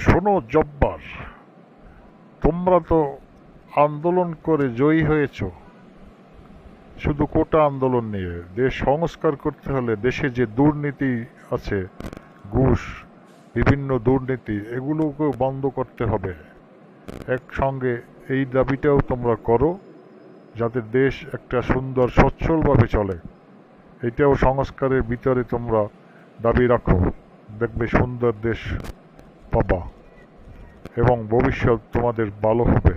শোনো জব্বার, তোমরা তো আন্দোলন করে জয়ী হয়েছ, শুধু কোটা আন্দোলন নিয়ে। দেশ সংস্কার করতে হলে দেশে যে দুর্নীতি আছে, ঘুষ, বিভিন্ন দুর্নীতি, এগুলোকে বন্ধ করতে হবে। একসঙ্গে এই দাবিটাও তোমরা করো, যাতে দেশ একটা সুন্দর সচ্ছলভাবে চলে। এটাও সংস্কারের ভিতরে তোমরা দাবি রাখো, দেখবে সুন্দর দেশ পাবা এবং ভবিষ্যৎ তোমাদের ভালো হবে।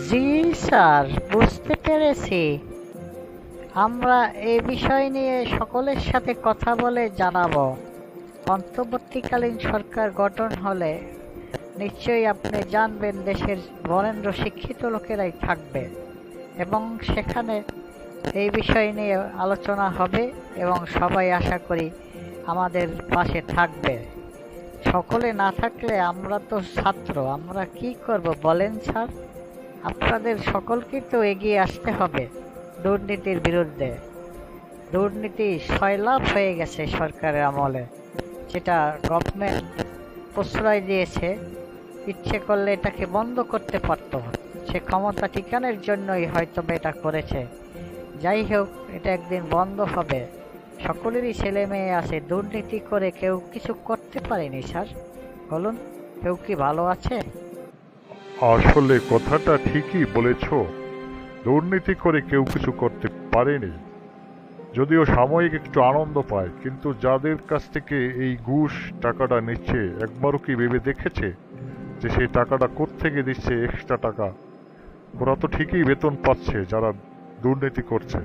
জি স্যার, বুঝতে পেরেছি। আমরা এই বিষয় নিয়ে সকলের সাথে কথা বলে জানাবো। অন্তর্বর্তীকালীন সরকার গঠন হলে নিশ্চয়ই আপনি জানবেন দেশের বরেণ্য শিক্ষিত লোকেরাই থাকবে এবং সেখানে এই বিষয় নিয়ে আলোচনা হবে এবং সবাই আশা করি আমাদের পাশে থাকবে। সকলে না থাকলে আমরা তো ছাত্র, আমরা কি করব বলেন স্যার? আপনাদের সকলকে তো এগিয়ে আসতে হবে দুর্নীতির বিরুদ্ধে। দুর্নীতি সয়লাভ হয়ে গেছে সরকারের আমলে, যেটা গভর্নমেন্ট প্রশ্রয় দিয়েছে। ইচ্ছে করলে এটাকে বন্ধ করতে পারত, সে ক্ষমতা টিকানোর জন্যই হয়তো এটা করেছে। যাই হোক, এটা একদিন বন্ধ হবে। সকলেরই ছেলে মেয়ে আছে, দুর্নীতি করে কেউ কিছু করতে পারেনি স্যার। বলুন, কেউ কি ভালো আছে? আসলে কথাটা ঠিকই বলেছ, দুর্নীতি করে কেউ কিছু করতে পারেনি, যদিও সাময়িক একটু আনন্দ পায়। কিন্তু যাদের কাছ থেকে এই ঘুষ টাকাটা নিচ্ছে, একবারও কি ভেবে দেখেছে যে সেই টাকাটা কোত্থেকে দিচ্ছে? এক্সট্রা টাকা ওরা তো ঠিকই বেতন পাচ্ছে যারা দুর্নীতি করছে,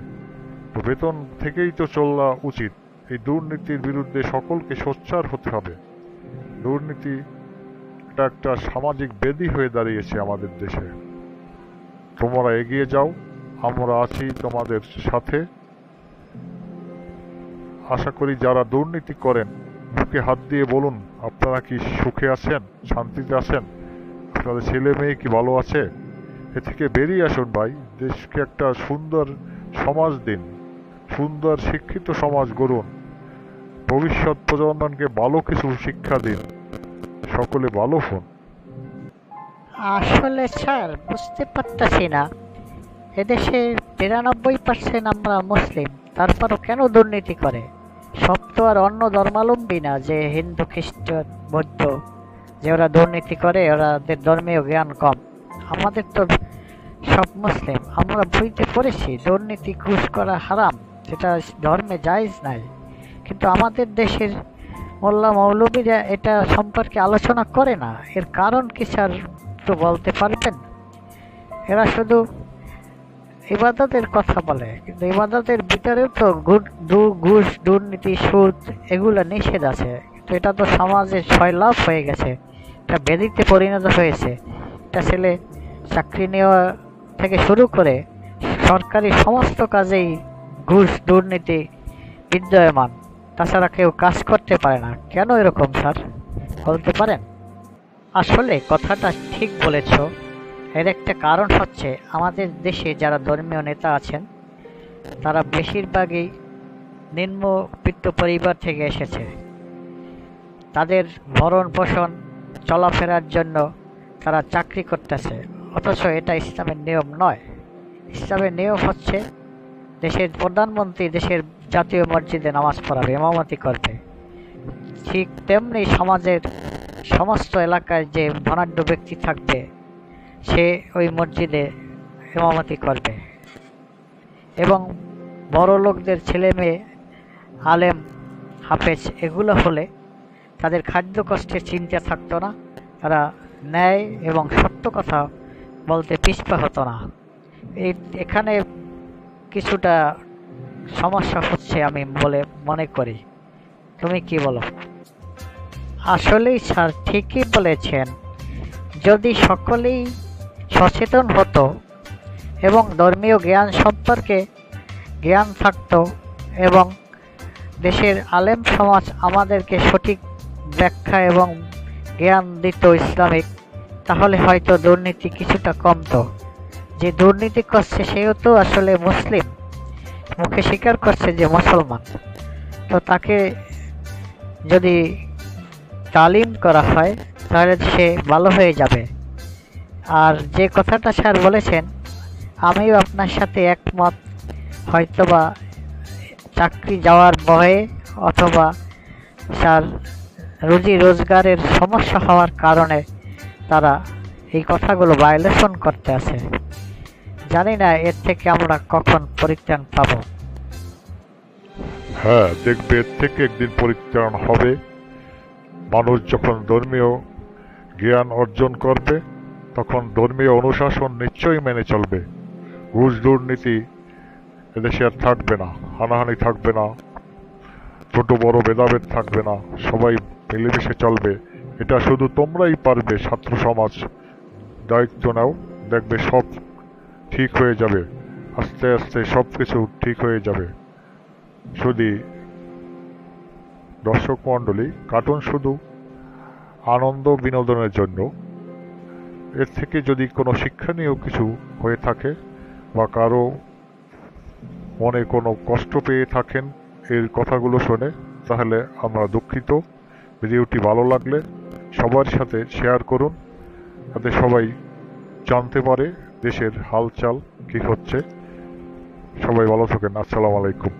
তো বেতন থেকেই তো চলা উচিত। এই দুর্নীতির বিরুদ্ধে সকলকে সোচ্চার হতে হবে। দুর্নীতি এটা একটা সামাজিক ব্যাধি হয়ে দাঁড়িয়েছে আমাদের দেশে। তোমরা এগিয়ে যাও, আমরা আছি তোমাদের সাথে। আশা করি যারা দুর্নীতি করেন, বুকে হাত দিয়ে বলুন আপনারা কি সুখে আছেন, শান্তিতে আছেন, আপনাদের ছেলে মেয়ে কি ভালো আছে? এ থেকে বেরিয়ে আসুন ভাই, দেশকে একটা সুন্দর সমাজ দিন, সুন্দর শিক্ষিত সমাজ গড়ুন, ভবিষ্যৎ প্রজন্মকে ভালো কিছু শিক্ষা দিন, সকলে ভালো হন। আসলে স্যার, বুঝতে পারতাছি না, এদেশে ৯২% আমরা মুসলিম, তারপরও কেন দুর্নীতি করে? সব তো আর অন্য ধর্মাবলম্বী না যে হিন্দু, খ্রিস্টান, বৌদ্ধ, যে ওরা দুর্নীতি করে, ওদের ধর্মীয় জ্ঞান কম। আমাদের তো সব মুসলিম, আমরা বইতে পড়েছি দুর্নীতি ঘুষ করা হারাম, সেটা ধর্মে জায়েজ নাই। কিন্তু আমাদের দেশের মোল্লা মৌলবীরা এটা সম্পর্কে আলোচনা করে না। এর কারণ কি স্যার, একটু বলতে পারবেন? এরা শুধু ইবাদতের কথা বলে, কিন্তু ইবাদতের ভিতরেও তো ঘুষ, দুর্নীতি, সুদ এগুলো নিষেধ আছে। কিন্তু এটা তো সমাজে সয়লাভ হয়ে গেছে, এটা ব্যাধিতে পরিণত হয়েছে। একটা ছেলে চাকরি নেওয়া থেকে শুরু করে সরকারি সমস্ত কাজেই ঘুষ, দুর্নীতি বিদ্যমান। তাছাড়া কেউ কাজ করতে পারে না। কেন এরকম স্যার, বলতে পারেন? আসলে কথাটা ঠিক বলেছ। এর একটা কারণ হচ্ছে আমাদের দেশে যারা ধর্মীয় নেতা আছেন তারা বেশিরভাগই নিম্নবিত্ত পরিবার থেকে এসেছে। তাদের ভরণ পোষণ, চলাফেরার জন্য তারা চাকরি করতেছে, অথচ এটা ইসলামের নিয়ম নয়। ইসলামের নিয়ম হচ্ছে দেশের প্রধানমন্ত্রী দেশের জাতীয় মসজিদে নামাজ পড়াবে, ইমামতি করবে। ঠিক তেমনি সমাজের সমস্ত এলাকায় যে ধনাঢ্য ব্যক্তি থাকবে সে ওই মসজিদে ইমামতি করবে। এবং বড় লোকদের ছেলে মেয়ে আলেম, হাফেজ এগুলো হলে তাদের খাদ্য কষ্টের চিন্তা থাকতো না, তারা ন্যায় এবং সত্য কথা বলতে পিছপা হতো না। এখানে কিছুটা সমস্যা হচ্ছে আমি বলে মনে করি। তুমি কি বলো? আসলেই স্যার ঠিকই বলেছেন। যদি সকলেই সচেতন হতো এবং ধর্মীয় জ্ঞান সম্পর্কে জ্ঞান থাকতো এবং দেশের আলেম সমাজ আমাদেরকে সঠিক ব্যাখ্যা এবং জ্ঞান দিত ইসলামিক, তাহলে হয়তো দুর্নীতি কিছুটা কমতো। যে দুর্নীতি করছে সেও তো আসলে মুসলিম, মুখে স্বীকার করছে যে মুসলমান, তো তাকে যদি তালিম করা হয় তাহলে সে ভালো হয়ে যাবে। আর যে কথাটা স্যার বলেছেন আমিও আপনার সাথে একমত। হয়তোবা চাকরি যাওয়ার ভয়ে অথবা স্যার রুজি রোজগারের সমস্যা হওয়ার কারণে তারা এই কথাগুলো ভায়োলেশন করতে আছে। জানি না এর থেকে আমরা কখন পরিত্রাণ পাবো। হ্যাঁ, দেখবে এর থেকে একদিন পরিত্রাণ হবে। মানুষ যখন ধর্মীয় জ্ঞান অর্জন করবে তখন ধর্মীয় অনুশাসন নিশ্চয়ই মেনে চলবে। ঘুষ দুর্নীতি এদেশে আর থাকবে না, হানাহানি থাকবে না, ছোট বড় ভেদাভেদ থাকবে না, সবাই মিলেমিশে চলবে। এটা শুধু তোমরাই পারবে। ছাত্র সমাজ দায়িত্ব নাও, দেখবে সব ঠিক হয়ে যাবে। আস্তে আস্তে সব কিছু ঠিক হয়ে যাবে। শুধু দর্শক মণ্ডলী, কার্টুন শুধু আনন্দ বিনোদনের জন্য। এর থেকে যদি কোনো শিক্ষণীয় কিছু হয়ে থাকে বা কারো মনে কোনো কষ্ট পেয়ে থাকেন এর কথাগুলো শুনে, তাহলে আমরা দুঃখিত। ভিডিওটি ভালো লাগলে সবার সাথে শেয়ার করুন, যাতে সবাই জানতে পারে দেশের হালচাল কী হচ্ছে। সবাই ভালো থাকেন। আসসালামু আলাইকুম।